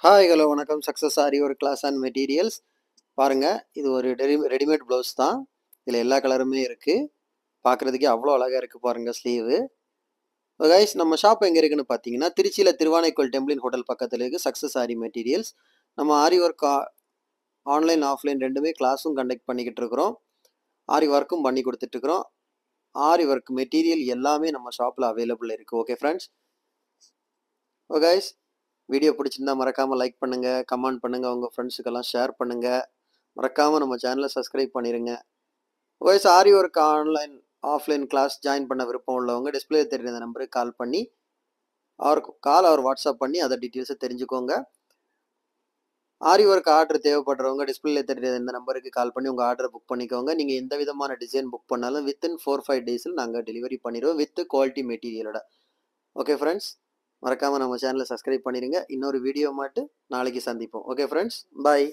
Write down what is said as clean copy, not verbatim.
Hi hello வணக்கம். Success ஆரி ஒரு class and materials. பாருங்க, இது ஒரு ரெடிமேட் ப்ளவுஸ் தான். இதில் எல்லா கலருமே இருக்குது. பார்க்குறதுக்கே அவ்வளோ அழகாக இருக்குது பாருங்கள் ஸ்லீவு. கைஸ், நம்ம ஷாப் எங்கே இருக்குன்னு பார்த்தீங்கன்னா, திருச்சியில் திருவானைக்கோல் டெம்பிளின் ஹோட்டல் பக்கத்தில் இருக்குது சக்ஸஸ் ஆரி மெட்டீரியல்ஸ். நம்ம ஆரி ஒர்க் ஆன்லைன் ஆஃப்லைன் ரெண்டுமே கிளாஸும் கண்டக்ட் பண்ணிக்கிட்டு இருக்கிறோம். ஆரி ஒர்க்கும் பண்ணி கொடுத்துட்ருக்குறோம். ஆரி ஒர்க் மெட்டீரியல் எல்லாமே நம்ம ஷாப்பில் அவைலபிள் இருக்குது. Okay friends. கைஸ், வீடியோ பிடிச்சிருந்தா மறக்காமல் லைக் பண்ணுங்கள், கமெண்ட் பண்ணுங்கள், உங்கள் ஃப்ரெண்ட்ஸுக்கெல்லாம் ஷேர் பண்ணுங்கள். மறக்காமல் நம்ம சேனலை சப்ஸ்கிரைப் பண்ணிடுங்க. Guys, aari work online offline class join பண்ண விருப்பம் உள்ளவங்க டிஸ்பிளே தெரியுற இந்த நம்பருக்கு கால் பண்ணி அவர் வாட்ஸ்அப் பண்ணி அதை டீட்டெயில்ஸை தெரிஞ்சுக்கோங்க. ஆரி ஒர்க் ஆர்டர் தேவைப்படுறவங்க டிஸ்பிளே தெரியுற இந்த நம்பருக்கு கால் பண்ணி உங்கள் ஆர்டரை புக் பண்ணிக்கோங்க. நீங்கள் எந்த விதமான டிசைன் புக் பண்ணாலும் வித்தின் 4-5 டேஸில் நாங்கள் டெலிவரி பண்ணிடுவோம் வித் குவாலிட்டி மெட்டீரியலோட. ஓகே ஃப்ரெண்ட்ஸ், மறக்காமல் நம்ம சேனலை சப்ஸ்கிரைப் பண்ணிடுங்க. இன்னொரு வீடியோ மட்டும் நாளைக்கு சந்திப்போம். ஓகே ஃப்ரெண்ட்ஸ், பாய்.